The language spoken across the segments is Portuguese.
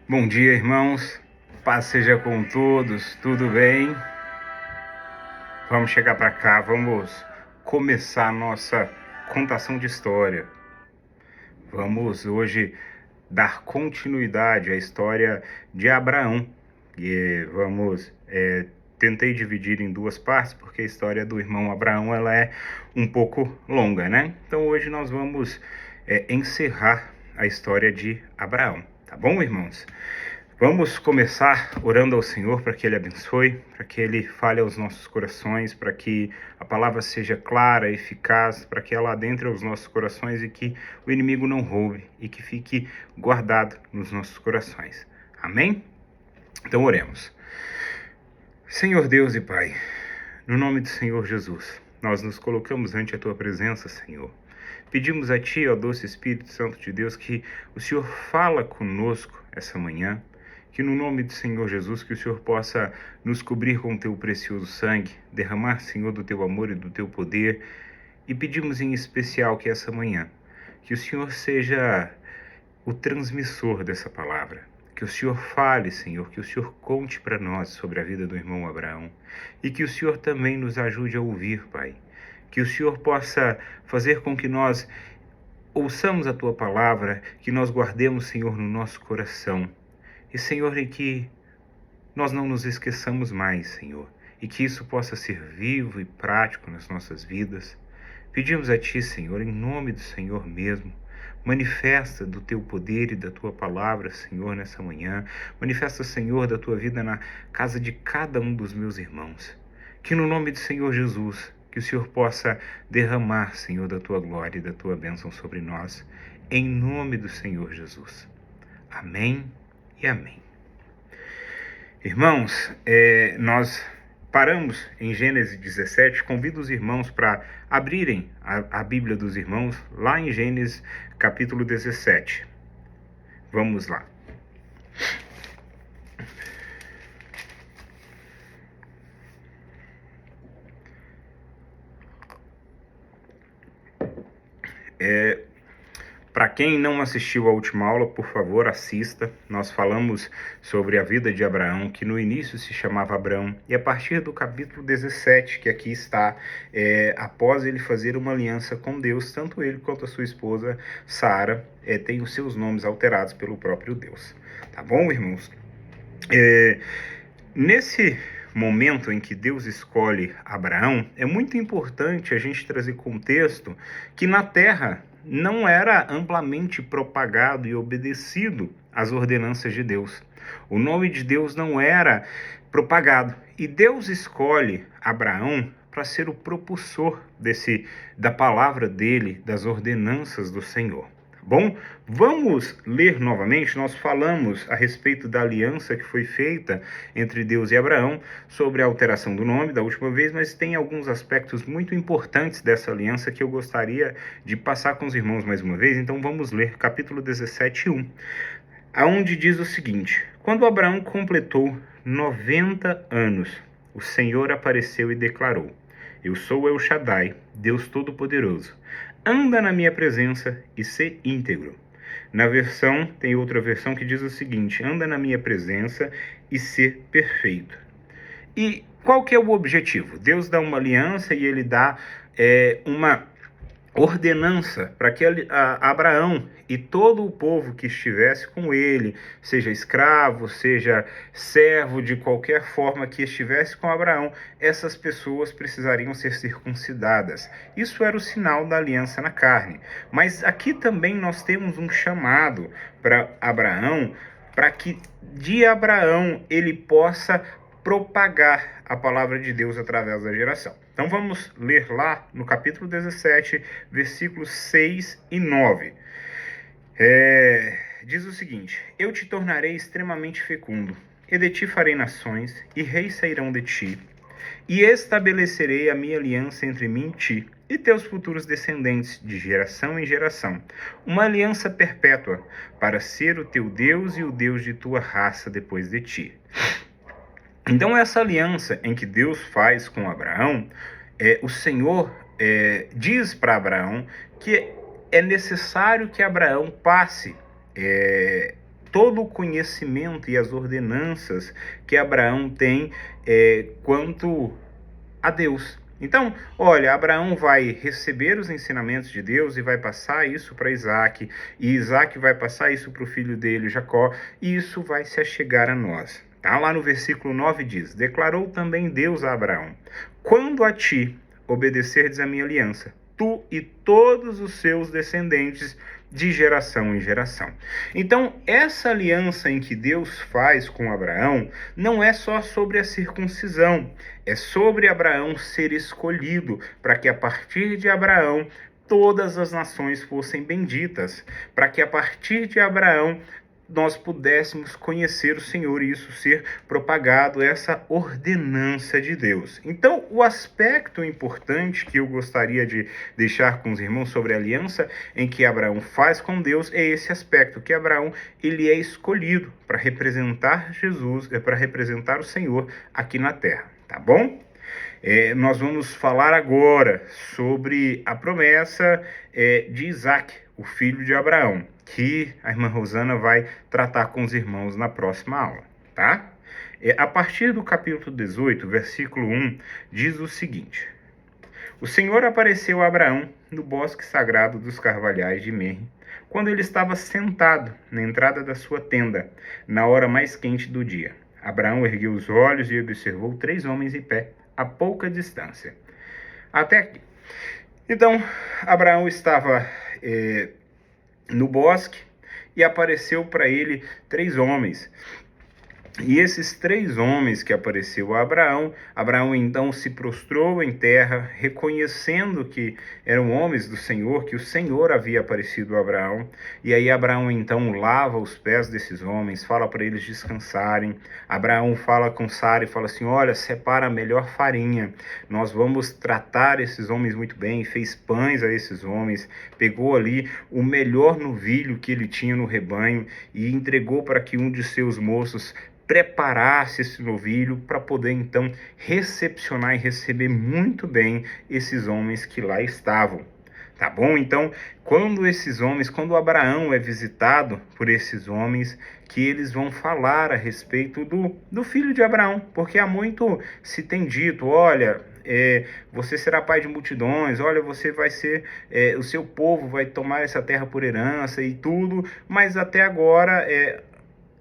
Bom dia, irmãos. Paz seja com todos. Tudo bem? Vamos chegar para cá, vamos começar a nossa contação de história. Vamos hoje dar continuidade à história de Abraão. E tentei dividir em duas partes, porque a história do irmão Abraão ela é um pouco longa, né? Então hoje nós vamos encerrar a história de Abraão, tá bom, irmãos? Vamos começar orando ao Senhor para que Ele abençoe, para que Ele fale aos nossos corações, para que a palavra seja clara, eficaz, para que ela adentre aos nossos corações e que o inimigo não roube e que fique guardado nos nossos corações. Amém? Então oremos. Senhor Deus e Pai, no nome do Senhor Jesus, nós nos colocamos ante a Tua presença, Senhor. Pedimos a Ti, ó doce Espírito Santo de Deus, que o Senhor fala conosco essa manhã, que no nome do Senhor Jesus, que o Senhor possa nos cobrir com o Teu precioso sangue, derramar, Senhor, do Teu amor e do Teu poder, e pedimos em especial que essa manhã, que o Senhor seja o transmissor dessa palavra, que o Senhor fale, Senhor, que o Senhor conte para nós sobre a vida do irmão Abraão, e que o Senhor também nos ajude a ouvir, Pai, que o Senhor possa fazer com que nós ouçamos a Tua palavra, que nós guardemos, Senhor, no nosso coração, e, Senhor, e que nós não nos esqueçamos mais, Senhor, e que isso possa ser vivo e prático nas nossas vidas. Pedimos a Ti, Senhor, em nome do Senhor mesmo, manifesta do Teu poder e da Tua palavra, Senhor, nessa manhã. Manifesta, Senhor, da Tua vida na casa de cada um dos meus irmãos. Que no nome do Senhor Jesus, que o Senhor possa derramar, Senhor, da Tua glória e da Tua bênção sobre nós, em nome do Senhor Jesus. Amém e amém. Irmãos, nós paramos em Gênesis 17. Convido os irmãos para abrirem a Bíblia dos irmãos lá em Gênesis capítulo 17. Vamos lá. Para quem não assistiu à última aula, por favor, assista. Nós falamos sobre a vida de Abraão, que no início se chamava Abrão, e a partir do capítulo 17, que aqui está, após ele fazer uma aliança com Deus, tanto ele quanto a sua esposa Sara têm os seus nomes alterados pelo próprio Deus. Tá bom, irmãos? Nesse momento em que Deus escolhe Abraão, é muito importante a gente trazer contexto que na terra não era amplamente propagado e obedecido às ordenanças de Deus. O nome de Deus não era propagado. E Deus escolhe Abraão para ser o propulsor da palavra dele, das ordenanças do Senhor. Bom, vamos ler novamente. Nós falamos a respeito da aliança que foi feita entre Deus e Abraão, sobre a alteração do nome da última vez, mas tem alguns aspectos muito importantes dessa aliança que eu gostaria de passar com os irmãos mais uma vez. Então vamos ler capítulo 17, 1, aonde diz o seguinte: quando Abraão completou 90 anos, o Senhor apareceu e declarou: eu sou El Shaddai, Deus Todo-Poderoso. Anda na minha presença e sê íntegro. Tem outra versão que diz o seguinte: anda na minha presença e sê perfeito. E qual que é o objetivo? Deus dá uma aliança e ele dá uma ordenança para que Abraão e todo o povo que estivesse com ele, seja escravo, seja servo, de qualquer forma que estivesse com Abraão, essas pessoas precisariam ser circuncidadas. Isso era o sinal da aliança na carne. Mas aqui também nós temos um chamado para Abraão, para que de Abraão ele possa propagar a palavra de Deus através da geração. Então vamos ler lá no capítulo 17, versículos 6 e 9. Diz o seguinte: eu te tornarei extremamente fecundo, e de ti farei nações, e reis sairão de ti, e estabelecerei a minha aliança entre mim e ti, e teus futuros descendentes, de geração em geração, uma aliança perpétua, para ser o teu Deus e o Deus de tua raça depois de ti. Então essa aliança em que Deus faz com Abraão, o Senhor diz para Abraão que é necessário que Abraão passe todo o conhecimento e as ordenanças que Abraão tem quanto a Deus. Então, olha, Abraão vai receber os ensinamentos de Deus e vai passar isso para Isaac, e Isaac vai passar isso para o filho dele, Jacó, e isso vai se achegar a nós. Tá? Lá no versículo 9 diz: declarou também Deus a Abraão: quando a ti obedecerdes a minha aliança, tu e todos os seus descendentes de geração em geração. Então, essa aliança em que Deus faz com Abraão não é só sobre a circuncisão, é sobre Abraão ser escolhido para que a partir de Abraão todas as nações fossem benditas, para que a partir de Abraão nós pudéssemos conhecer o Senhor e isso ser propagado, essa ordenança de Deus. Então, o aspecto importante que eu gostaria de deixar com os irmãos sobre a aliança em que Abraão faz com Deus é esse aspecto, que Abraão ele é escolhido para representar Jesus, para representar o Senhor aqui na terra, tá bom? Nós vamos falar agora sobre a promessa de Isaac, o filho de Abraão, que a irmã Rosana vai tratar com os irmãos na próxima aula, tá? A partir do capítulo 18, versículo 1, diz o seguinte: o Senhor apareceu a Abraão no bosque sagrado dos carvalhais de Manre, quando ele estava sentado na entrada da sua tenda, na hora mais quente do dia. Abraão ergueu os olhos e observou 3 homens em pé, a pouca distância. Até aqui. Então, Abraão estava no bosque e apareceu para ele 3 homens. E esses 3 homens que apareceu a Abraão, Abraão então se prostrou em terra, reconhecendo que eram homens do Senhor, que o Senhor havia aparecido a Abraão. E aí Abraão então lava os pés desses homens, fala para eles descansarem. Abraão fala com Sara e fala assim: olha, separa a melhor farinha, nós vamos tratar esses homens muito bem. Fez pães a esses homens, pegou ali o melhor novilho que ele tinha no rebanho e entregou para que um de seus moços preparasse esse novilho para poder então recepcionar e receber muito bem esses homens que lá estavam. Tá bom? Então, quando Abraão é visitado por esses homens, que eles vão falar a respeito do filho de Abraão, porque há muito se tem dito: olha, você será pai de multidões, olha, você vai ser, o seu povo vai tomar essa terra por herança e tudo, mas até agora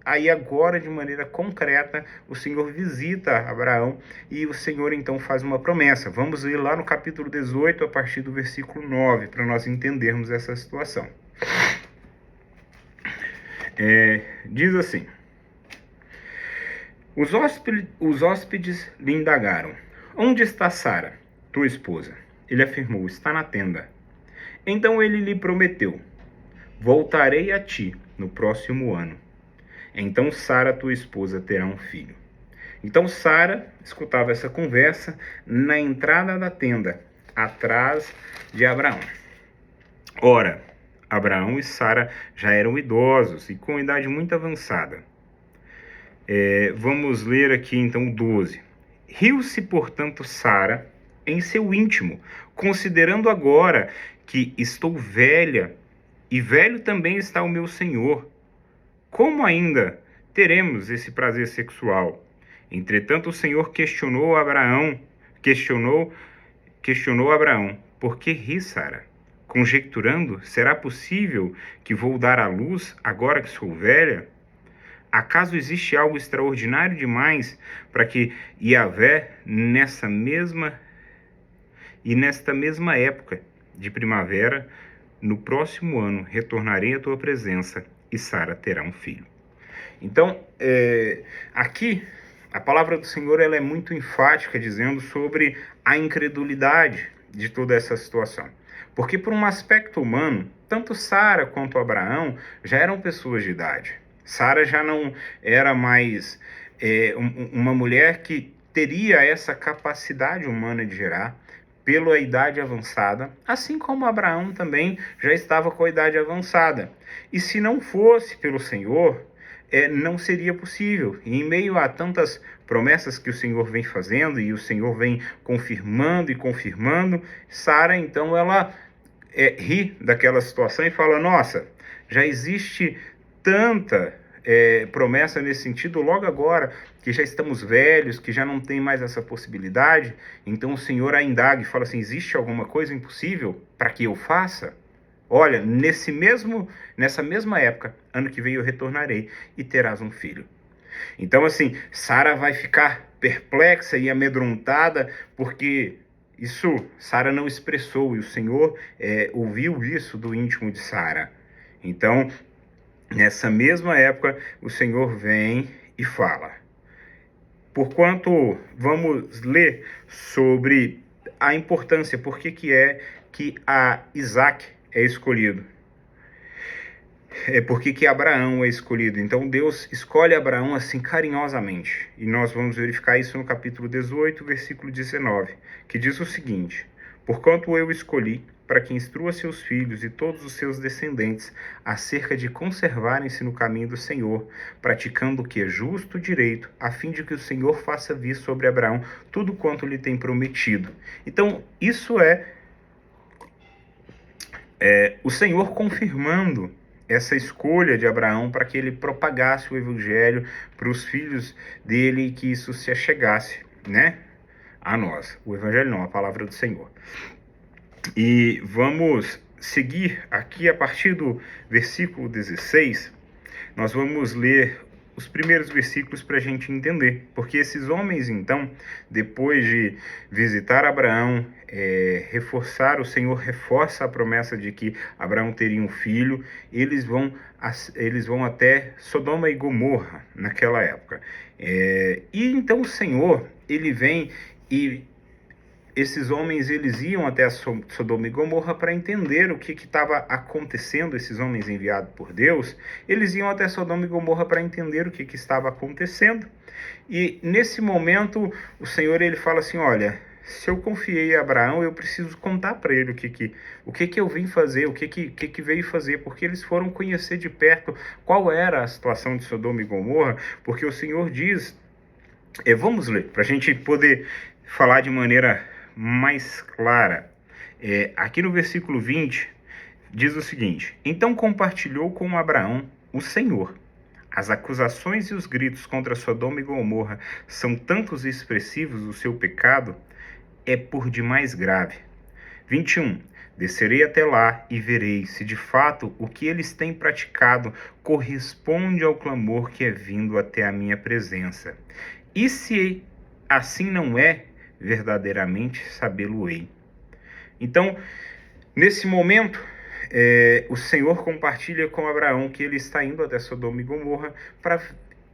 aí agora, de maneira concreta, o Senhor visita Abraão e o Senhor então faz uma promessa. Vamos ler lá no capítulo 18, a partir do versículo 9, para nós entendermos essa situação. Diz assim: os hóspedes lhe indagaram: onde está Sara, tua esposa? Ele afirmou: está na tenda. Então ele lhe prometeu: voltarei a ti no próximo ano. Então Sara, tua esposa, terá um filho. Então Sara escutava essa conversa na entrada da tenda, atrás de Abraão. Ora, Abraão e Sara já eram idosos e com idade muito avançada. Vamos ler aqui então o 12. Riu-se, portanto, Sara em seu íntimo, considerando agora que estou velha, e velho também está o meu senhor. Como ainda teremos esse prazer sexual? Entretanto, o Senhor questionou Abraão, por que ri, Sara? Conjecturando, será possível que vou dar à luz agora que sou velha? Acaso existe algo extraordinário demais para que Yahvé, nesta mesma época de primavera, no próximo ano, retornarei à tua presença e Sara terá um filho? Então, aqui, a palavra do Senhor ela é muito enfática, dizendo sobre a incredulidade de toda essa situação. Porque, por um aspecto humano, tanto Sara quanto Abraão já eram pessoas de idade. Sara já não era mais uma mulher que teria essa capacidade humana de gerar, pela idade avançada, assim como Abraão também já estava com a idade avançada. E se não fosse pelo Senhor, não seria possível. E em meio a tantas promessas que o Senhor vem fazendo, e o Senhor vem confirmando e confirmando, Sara, então, ela ri daquela situação e fala: nossa, já existe tanta promessa nesse sentido logo agora, que já estamos velhos, que já não tem mais essa possibilidade. Então o Senhor a indaga e fala assim: existe alguma coisa impossível para que eu faça? Olha, nessa mesma época, ano que vem eu retornarei e terás um filho. Então, assim, Sara vai ficar perplexa e amedrontada, porque Sara não expressou, e o Senhor ouviu isso do íntimo de Sara. Então, nessa mesma época, o Senhor vem e fala. Porquanto, vamos ler sobre a importância, por que é que Isaac é escolhido. Por que Abraão é escolhido. Então Deus escolhe Abraão assim carinhosamente. E nós vamos verificar isso no capítulo 18, versículo 19, que diz o seguinte: porquanto eu escolhi para que instrua seus filhos e todos os seus descendentes acerca de conservarem-se no caminho do Senhor, praticando o que é justo direito, a fim de que o Senhor faça vir sobre Abraão tudo quanto lhe tem prometido. Então isso é o Senhor confirmando essa escolha de Abraão para que ele propagasse o evangelho para os filhos dele e que isso se achegasse, né, a nós. O evangelho não, a palavra do Senhor. E vamos seguir aqui a partir do versículo 16, nós vamos ler os primeiros versículos para a gente entender, porque esses homens, então, depois de visitar Abraão, o Senhor reforça a promessa de que Abraão teria um filho, eles vão até Sodoma e Gomorra naquela época. E então o Senhor, ele vem e esses homens, eles iam até Sodoma e Gomorra para entender o que estava acontecendo. Esses homens enviados por Deus, eles iam até Sodoma e Gomorra para entender o que estava acontecendo. E nesse momento, o Senhor, ele fala assim: olha, se eu confiei a Abraão, eu preciso contar para ele o que eu vim fazer, o que veio fazer, porque eles foram conhecer de perto qual era a situação de Sodoma e Gomorra, porque o Senhor diz, vamos ler, para a gente poder falar de maneira mais clara. Aqui no versículo 20, diz o seguinte: então compartilhou com Abraão o Senhor. As acusações e os gritos contra Sodoma e Gomorra são tantos e expressivos o seu pecado, é por demais grave. 21. Descerei até lá e verei se de fato o que eles têm praticado corresponde ao clamor que é vindo até a minha presença. E se assim não é, verdadeiramente sabê-lo-ei. Então, nesse momento, o Senhor compartilha com Abraão que ele está indo até Sodoma e Gomorra para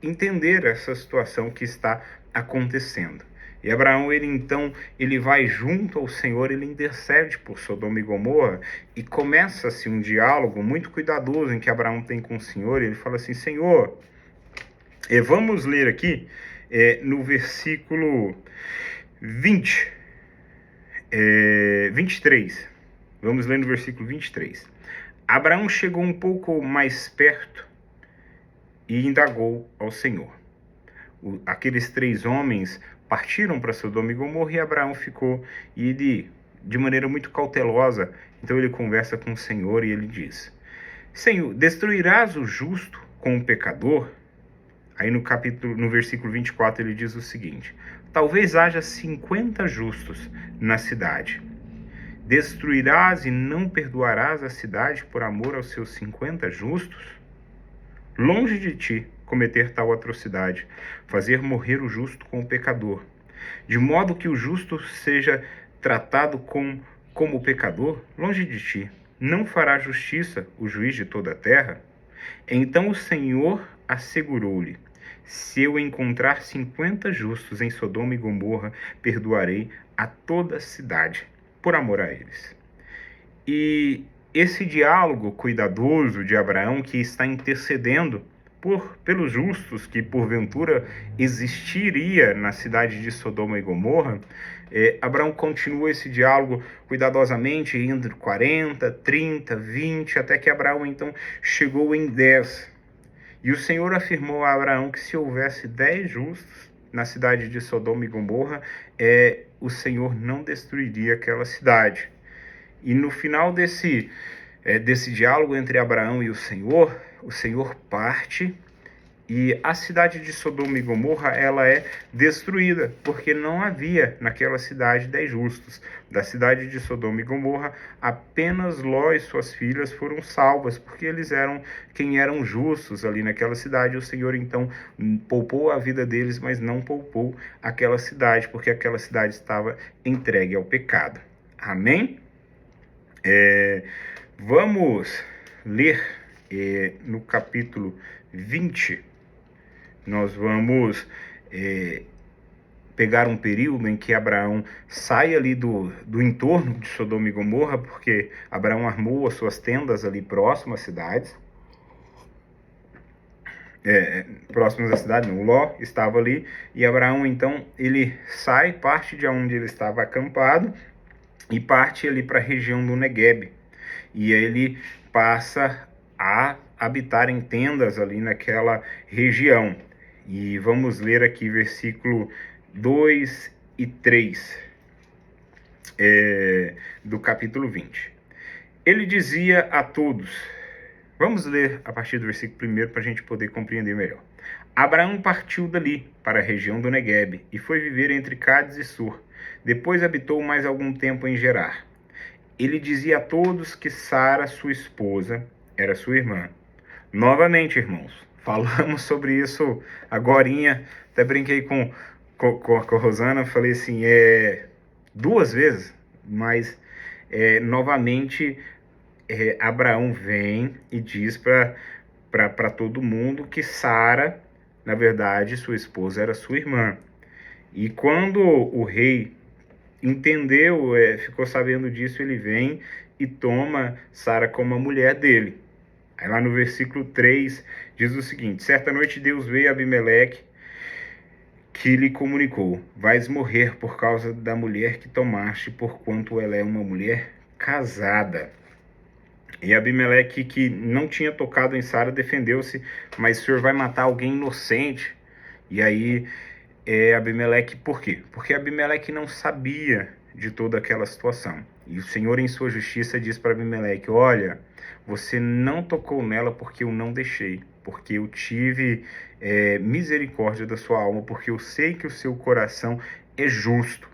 entender essa situação que está acontecendo. E Abraão, ele vai junto ao Senhor, ele intercede por Sodoma e Gomorra, e começa-se um diálogo muito cuidadoso em que Abraão tem com o Senhor. Ele fala assim: Senhor, vamos ler aqui no versículo 23. Vamos ler no versículo 23. Abraão chegou um pouco mais perto e indagou ao Senhor. Aqueles 3 homens partiram para Sodoma e Gomorra e Abraão ficou, e ele, de maneira muito cautelosa, então ele conversa com o Senhor e ele diz: Senhor, destruirás o justo com o pecador? Aí no versículo 24 ele diz o seguinte: talvez haja 50 justos na cidade. Destruirás e não perdoarás a cidade por amor aos seus 50 justos? Longe de ti cometer tal atrocidade, fazer morrer o justo com o pecador, de modo que o justo seja tratado como pecador. Longe de ti, não fará justiça o juiz de toda a terra? Então o Senhor assegurou-lhe: se eu encontrar 50 justos em Sodoma e Gomorra, perdoarei a toda a cidade, por amor a eles. E esse diálogo cuidadoso de Abraão, que está intercedendo pelos justos que porventura existiria na cidade de Sodoma e Gomorra, Abraão continua esse diálogo cuidadosamente, indo 40, 30, 20, até que Abraão então chegou em 10. E o Senhor afirmou a Abraão que se houvesse 10 justos na cidade de Sodoma e Gomorra, o Senhor não destruiria aquela cidade. E no final desse diálogo entre Abraão e o Senhor parte E a cidade de Sodoma e Gomorra, ela é destruída, porque não havia naquela cidade 10 justos. Da cidade de Sodoma e Gomorra, apenas Ló e suas filhas foram salvas, porque eles eram quem eram justos ali naquela cidade. O Senhor, então, poupou a vida deles, mas não poupou aquela cidade, porque aquela cidade estava entregue ao pecado. Amém? Vamos ler no capítulo 20. Nós vamos pegar um período em que Abraão sai ali do entorno de Sodoma e Gomorra, porque Abraão armou as suas tendas ali próximas às cidades. Próximas à cidade, não, Ló estava ali, e Abraão, então, ele sai, parte de onde ele estava acampado, e parte ali para a região do Negueb. E ele passa a habitar em tendas ali naquela região. E vamos ler aqui versículo 2 e 3 do capítulo 20. Ele dizia a todos, vamos ler a partir do versículo 1 para a gente poder compreender melhor. Abraão partiu dali para a região do Negueb e foi viver entre Cádiz e Sur. Depois habitou mais algum tempo em Gerar. Ele dizia a todos que Sara, sua esposa, era sua irmã. Novamente, irmãos, falamos sobre isso agorinha, até brinquei com a Rosana, falei assim, 2 vezes, mas novamente Abraão vem e diz para todo mundo que Sara, na verdade, sua esposa era sua irmã. E quando o rei entendeu, ficou sabendo disso, ele vem e toma Sara como a mulher dele. Aí lá no versículo 3 diz o seguinte: certa noite Deus veio a Abimeleque, que lhe comunicou, vais morrer por causa da mulher que tomaste, porquanto ela é uma mulher casada. E Abimeleque, que não tinha tocado em Sara, defendeu-se, mas o Senhor vai matar alguém inocente. E aí Abimeleque, por quê? Porque Abimeleque não sabia de toda aquela situação. E o Senhor, em sua justiça, diz para Abimeleque, olha, você não tocou nela porque eu não deixei, porque eu tive misericórdia da sua alma, porque eu sei que o seu coração é justo.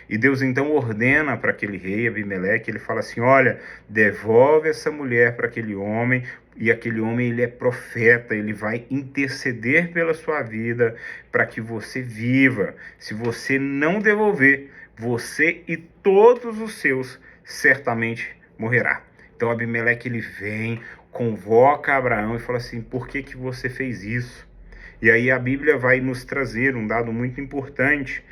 E Deus então ordena para aquele rei, Abimeleque, ele fala assim, olha, devolve essa mulher para aquele homem, e aquele homem, ele é profeta, ele vai interceder pela sua vida para que você viva. Se você não devolver, você e todos os seus certamente morrerá. Então Abimeleque, ele vem, convoca Abraão e fala assim, por que você fez isso? E aí a Bíblia vai nos trazer um dado muito importante,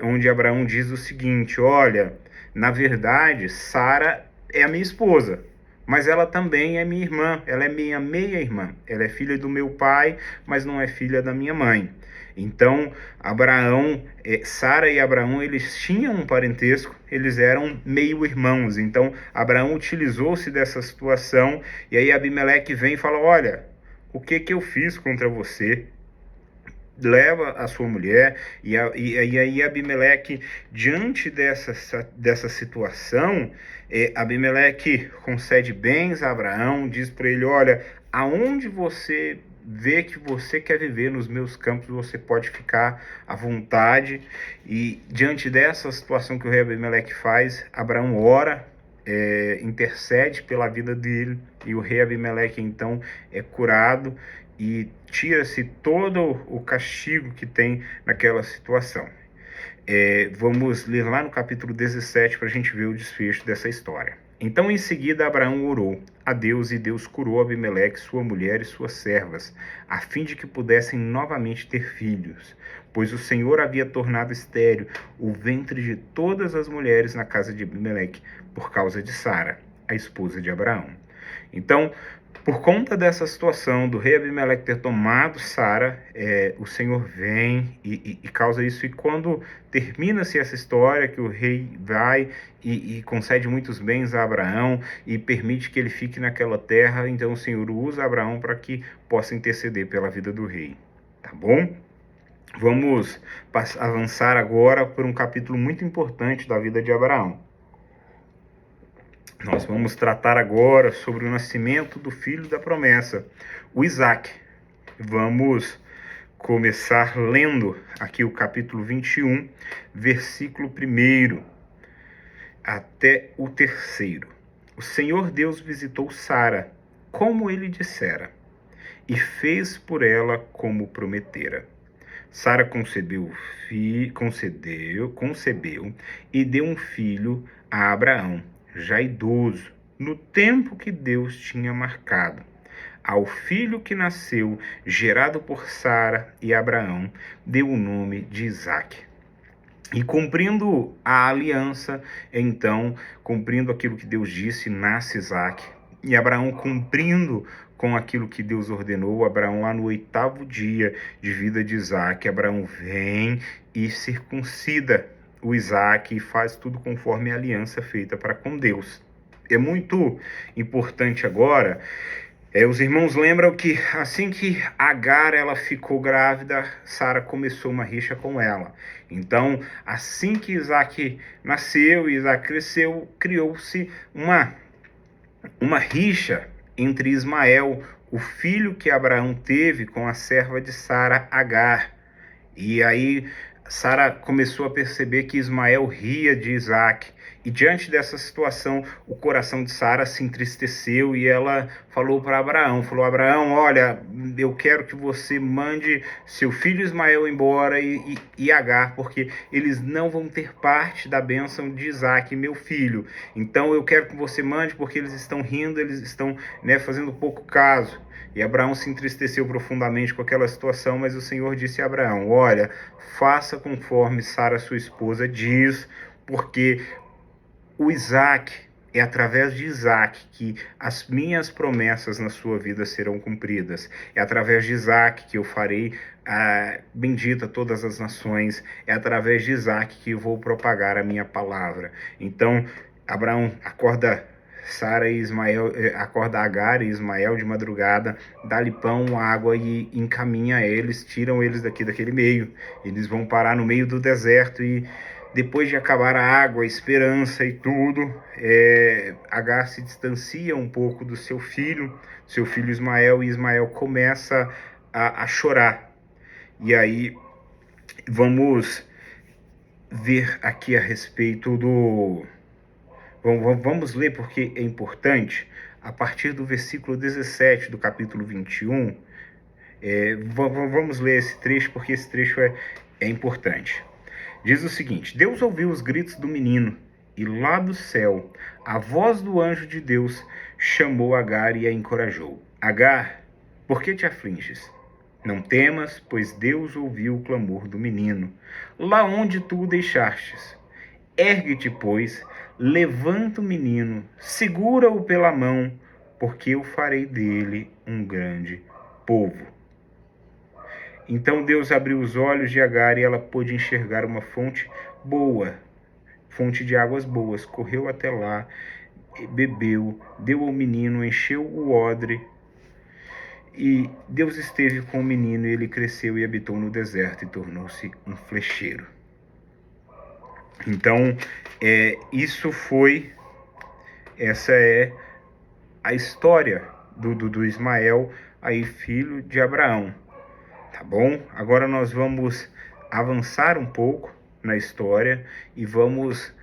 onde Abraão diz o seguinte, olha, na verdade, Sara é a minha esposa, mas ela também é minha irmã, ela é minha meia-irmã, ela é filha do meu pai, mas não é filha da minha mãe. Então, Sara e Abraão, eles tinham um parentesco, eles eram meio-irmãos. Então, Abraão utilizou-se dessa situação, e aí Abimeleque vem e fala, olha, o que eu fiz contra você? Leva a sua mulher, e aí Abimeleque, diante dessa situação, Abimeleque concede bens a Abraão, diz para ele, olha, aonde você vê que você quer viver nos meus campos, você pode ficar à vontade. E diante dessa situação que o rei Abimeleque faz, Abraão ora, intercede pela vida dele, e o rei Abimeleque então é curado e tira-se todo o castigo que tem naquela situação. Vamos ler lá no capítulo 17 para a gente ver o desfecho dessa história. Então em seguida Abraão orou a Deus, e Deus curou Abimeleque, sua mulher e suas servas, a fim de que pudessem novamente ter filhos, pois o Senhor havia tornado estéril o ventre de todas as mulheres na casa de Abimeleque, por causa de Sara, a esposa de Abraão. Então, por conta dessa situação do rei Abimeleque ter tomado Sara, o Senhor vem e causa isso. E quando termina-se essa história, que o rei vai e concede muitos bens a Abraão e permite que ele fique naquela terra, então o Senhor usa Abraão para que possa interceder pela vida do rei. Tá bom? Vamos avançar agora por um capítulo muito importante da vida de Abraão. Nós vamos tratar agora sobre o nascimento do filho da promessa, o Isaac. Vamos começar lendo aqui o capítulo 21, versículo 1 até o 3. O Senhor Deus visitou Sara, como ele dissera, e fez por ela como prometera. Sara concebeu e deu um filho a Abraão, já idoso, no tempo que Deus tinha marcado. Ao filho que nasceu, gerado por Sara e Abraão, deu o nome de Isaque. E cumprindo a aliança, então, cumprindo aquilo que Deus disse, nasce Isaque. E Abraão cumprindo com aquilo que Deus ordenou, Abraão lá no 8º dia de vida de Isaque, Abraão vem e circuncida o Isaque e faz tudo conforme a aliança feita para com Deus. É muito importante agora. Os irmãos lembram que assim que Agar ela ficou grávida, Sara começou uma rixa com ela. Então, assim que Isaque nasceu e Isaque cresceu, criou-se uma rixa entre Ismael, o filho que Abraão teve com a serva de Sara, Agar. E aí Sara começou a perceber que Ismael ria de Isaque. E diante dessa situação, o coração de Sara se entristeceu e ela falou para Abraão, Abraão, olha, eu quero que você mande seu filho Ismael embora e Agar, porque eles não vão ter parte da bênção de Isaque, meu filho. Então eu quero que você mande, porque eles estão rindo, eles estão fazendo pouco caso. E Abraão se entristeceu profundamente com aquela situação, mas o Senhor disse a Abraão, olha, faça conforme Sara, sua esposa, diz, porque o Isaque, é através de Isaque que as minhas promessas na sua vida serão cumpridas. É através de Isaque que eu farei bendita todas as nações. É através de Isaque que eu vou propagar a minha palavra. Então, Abraão acorda Sara e Ismael, acorda Agar e Ismael de madrugada, dá-lhe pão, água e encaminha eles, tiram eles daquele meio. Eles vão parar no meio do deserto e depois de acabar a água, a esperança e tudo, Agar se distancia um pouco do seu filho Ismael, e Ismael começa a chorar. E aí vamos ver aqui a respeito do... Vamos ler porque é importante. A partir do versículo 17 do capítulo 21, vamos ler esse trecho porque esse trecho é importante. Diz o seguinte, Deus ouviu os gritos do menino, e lá do céu, a voz do anjo de Deus chamou Agar e a encorajou. Agar, por que te afliges? Não temas, pois Deus ouviu o clamor do menino, lá onde tu o deixastes. Ergue-te, pois, levanta o menino, segura-o pela mão, porque eu farei dele um grande povo. Então Deus abriu os olhos de Agar e ela pôde enxergar uma fonte boa, fonte de águas boas. Correu até lá, bebeu, deu ao menino, encheu o odre. E Deus esteve com o menino e ele cresceu e habitou no deserto e tornou-se um flecheiro. Então, essa é a história do Ismael, aí filho de Abraão. Tá bom? Agora nós vamos avançar um pouco na história e vamos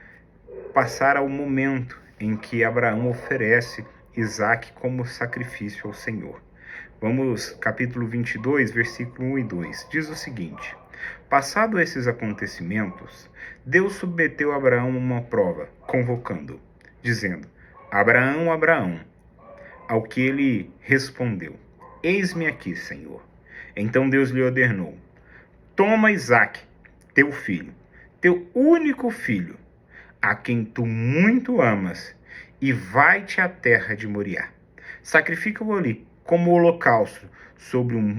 passar ao momento em que Abraão oferece Isaque como sacrifício ao Senhor. Vamos, capítulo 22, versículo 1 e 2. Diz o seguinte, passado esses acontecimentos, Deus submeteu a Abraão a uma prova, convocando-o, dizendo, Abraão, Abraão, ao que ele respondeu, eis-me aqui, Senhor. Então Deus lhe ordenou, toma Isaque, teu filho, teu único filho, a quem tu muito amas, e vai-te à terra de Moriá. Sacrifica-o ali, como holocausto, sobre um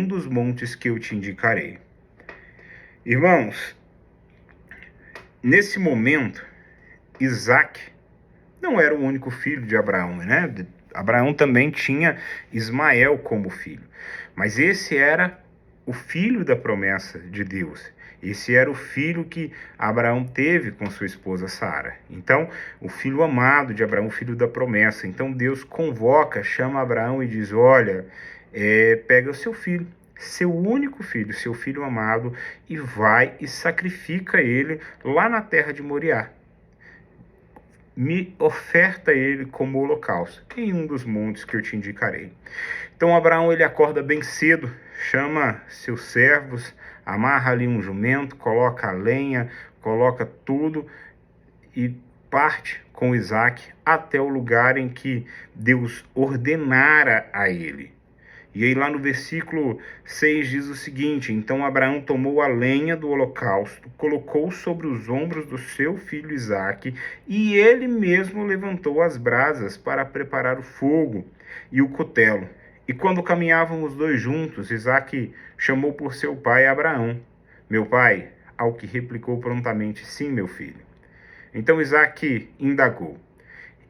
dos montes que eu te indicarei. Irmãos, nesse momento, Isaque não era o único filho de Abraão, né? Abraão também tinha Ismael como filho. Mas esse era o filho da promessa de Deus. Esse era o filho que Abraão teve com sua esposa Sara. Então, o filho amado de Abraão, o filho da promessa. Então, Deus convoca, chama Abraão e diz: olha, pega o seu filho, seu único filho, seu filho amado, e vai e sacrifica ele lá na terra de Moriá. Me oferta ele como holocausto em um dos montes que eu te indicarei. Então Abraão ele acorda bem cedo, chama seus servos, amarra ali um jumento, coloca a lenha, coloca tudo e parte com Isaque até o lugar em que Deus ordenara a ele. E aí lá no versículo 6 diz o seguinte: então Abraão tomou a lenha do holocausto, colocou sobre os ombros do seu filho Isaque, e ele mesmo levantou as brasas para preparar o fogo e o cutelo. E quando caminhavam os dois juntos, Isaque chamou por seu pai Abraão. Meu pai, ao que replicou prontamente: sim, meu filho. Então Isaque indagou: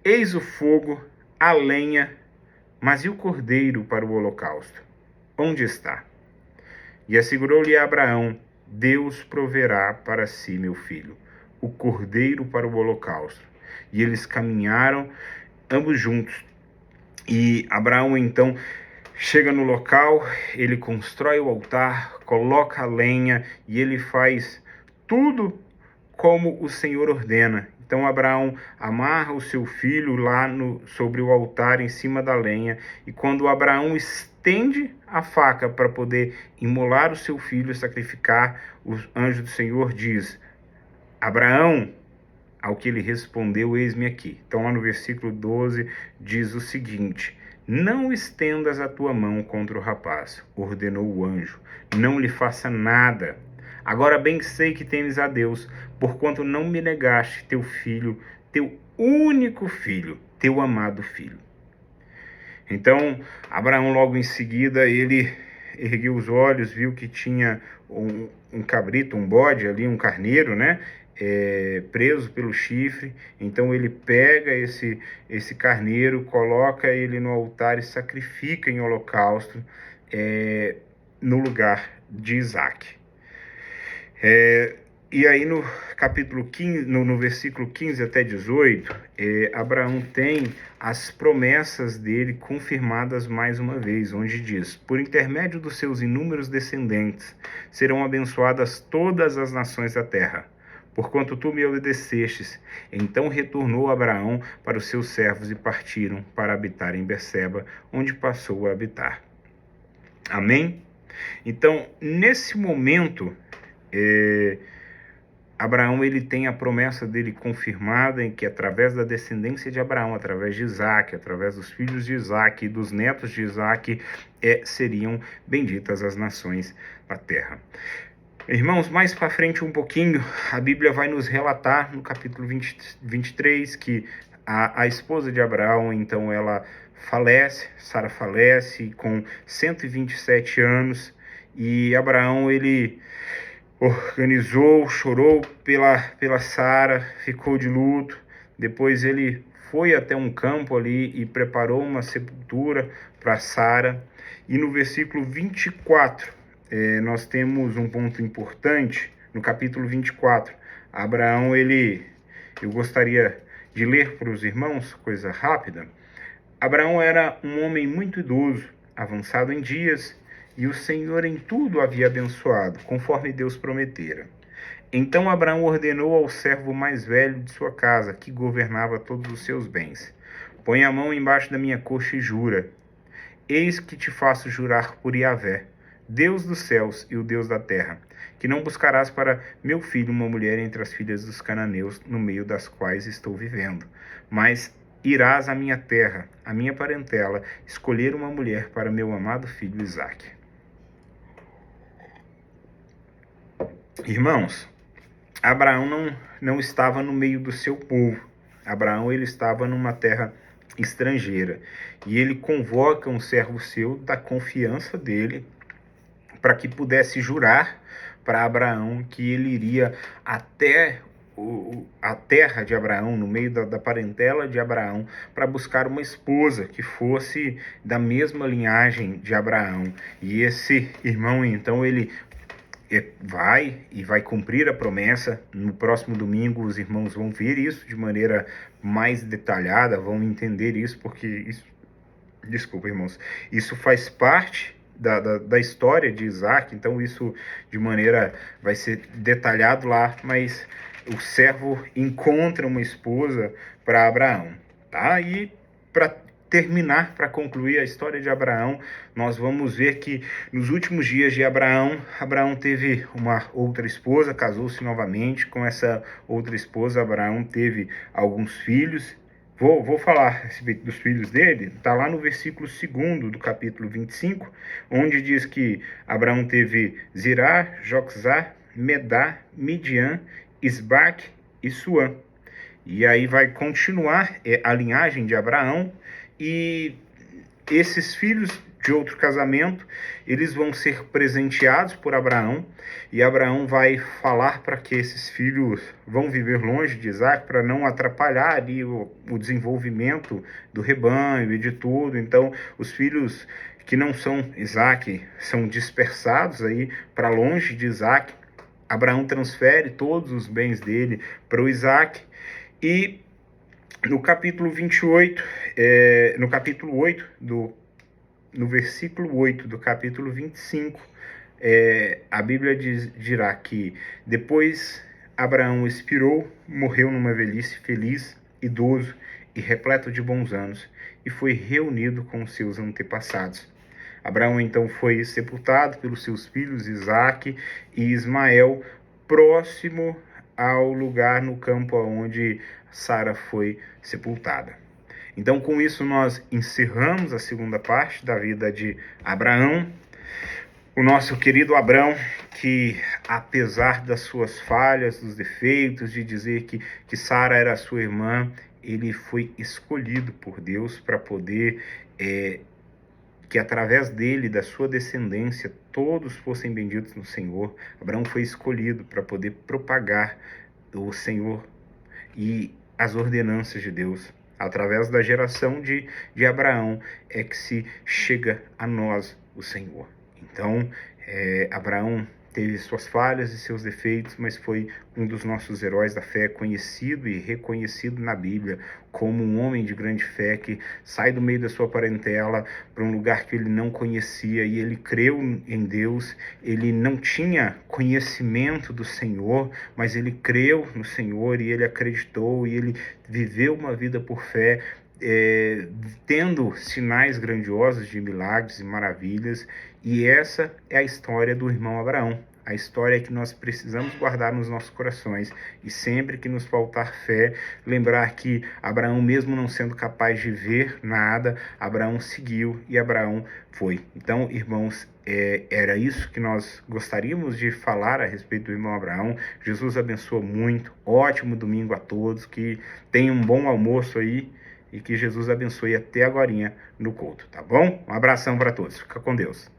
eis o fogo, a lenha, mas e o cordeiro para o holocausto? Onde está? E assegurou-lhe Abraão: Deus proverá para si, meu filho, o cordeiro para o holocausto. E eles caminharam ambos juntos. E Abraão então chega no local, ele constrói o altar, coloca a lenha e ele faz tudo como o Senhor ordena. Então Abraão amarra o seu filho lá sobre o altar em cima da lenha, e quando Abraão estende a faca para poder imolar o seu filho, sacrificar, o anjo do Senhor diz: Abraão, ao que ele respondeu: eis-me aqui. Então lá no versículo 12 diz o seguinte: não estendas a tua mão contra o rapaz, ordenou o anjo, não lhe faça nada. Agora bem sei que temes a Deus, porquanto não me negaste teu filho, teu único filho, teu amado filho. Então, Abraão logo em seguida, ele ergueu os olhos, viu que tinha um cabrito, um bode ali, um carneiro, né? Preso pelo chifre. Então ele pega esse carneiro, coloca ele no altar e sacrifica em holocausto no lugar de Isaque. E aí no capítulo 15, no versículo 15 até 18, Abraão tem as promessas dele confirmadas mais uma vez, onde diz: por intermédio dos seus inúmeros descendentes serão abençoadas todas as nações da terra, porquanto tu me obedecestes. Então retornou Abraão para os seus servos e partiram para habitar em Berseba, onde passou a habitar. Amém? Então, nesse momento, Abraão ele tem a promessa dele confirmada, em que através da descendência de Abraão, através de Isaque, através dos filhos de Isaque e dos netos de Isaque, seriam benditas as nações da terra. Irmãos, mais para frente um pouquinho, a Bíblia vai nos relatar no capítulo 23 que a esposa de Abraão, então ela falece, Sara falece com 127 anos, e Abraão ele organizou, chorou pela Sara, ficou de luto. Depois ele foi até um campo ali e preparou uma sepultura para Sara. E no versículo 24, nós temos um ponto importante. No capítulo 24, Abraão, eu gostaria de ler para os irmãos, coisa rápida. Abraão era um homem muito idoso, avançado em dias, e o Senhor em tudo havia abençoado, conforme Deus prometera. Então Abraão ordenou ao servo mais velho de sua casa, que governava todos os seus bens: põe a mão embaixo da minha coxa e jura. Eis que te faço jurar por Yahvé, Deus dos céus e o Deus da terra, que não buscarás para meu filho uma mulher entre as filhas dos cananeus, no meio das quais estou vivendo, mas irás à minha terra, à minha parentela, escolher uma mulher para meu amado filho Isaque. Irmãos, Abraão não estava no meio do seu povo. Abraão ele estava numa terra estrangeira. E ele convoca um servo seu da confiança dele para que pudesse jurar para Abraão que ele iria até a terra de Abraão, no meio da parentela de Abraão, para buscar uma esposa que fosse da mesma linhagem de Abraão. E esse irmão, então, ele vai cumprir a promessa. No próximo domingo os irmãos vão ver isso de maneira mais detalhada, vão entender isso, porque isso, desculpa, irmãos, isso faz parte da história de Isaac. Então isso de maneira vai ser detalhado lá, mas o servo encontra uma esposa para Abraão, tá? E para terminar, para concluir a história de Abraão, nós vamos ver que nos últimos dias de Abraão teve uma outra esposa, casou-se novamente. Com essa outra esposa, Abraão teve alguns filhos. Vou falar a respeito dos filhos dele. Está lá no versículo 2 do capítulo 25, onde diz que Abraão teve Zirá, Joxá, Medá, Midian, Isbaque e Suã. E aí vai continuar a linhagem de Abraão, e esses filhos de outro casamento, eles vão ser presenteados por Abraão, e Abraão vai falar para que esses filhos vão viver longe de Isaac, para não atrapalhar ali o desenvolvimento do rebanho e de tudo. Então, os filhos que não são Isaac são dispersados aí para longe de Isaac. Abraão transfere todos os bens dele para o Isaac, e no capítulo 28, no capítulo 8, no versículo 8 do capítulo 25, a Bíblia dirá que depois Abraão expirou, morreu numa velhice feliz, idoso e repleto de bons anos, e foi reunido com os seus antepassados. Abraão então foi sepultado pelos seus filhos Isaque e Ismael, próximo ao lugar no campo onde Sara foi sepultada. Então, com isso, nós encerramos a segunda parte da vida de Abraão. O nosso querido Abraão, que apesar das suas falhas, dos defeitos, de dizer que Sara era sua irmã, ele foi escolhido por Deus para poder, que através dele, da sua descendência, todos fossem benditos no Senhor. Abraão foi escolhido para poder propagar o Senhor e as ordenanças de Deus. Através da geração de Abraão é que se chega a nós o Senhor. Então, Abraão teve suas falhas e seus defeitos, mas foi um dos nossos heróis da fé, conhecido e reconhecido na Bíblia como um homem de grande fé que sai do meio da sua parentela para um lugar que ele não conhecia, e ele creu em Deus. Ele não tinha conhecimento do Senhor, mas ele creu no Senhor e ele acreditou, e ele viveu uma vida por fé, tendo sinais grandiosos de milagres e maravilhas. E essa é a história do irmão Abraão, a história que nós precisamos guardar nos nossos corações, e sempre que nos faltar fé, lembrar que Abraão, mesmo não sendo capaz de ver nada, Abraão seguiu e Abraão foi. Então, irmãos, era isso que nós gostaríamos de falar a respeito do irmão Abraão. Jesus abençoa muito, ótimo domingo a todos, que tenham um bom almoço aí, e que Jesus abençoe até agorinha no culto, tá bom? Um abração para todos, fica com Deus.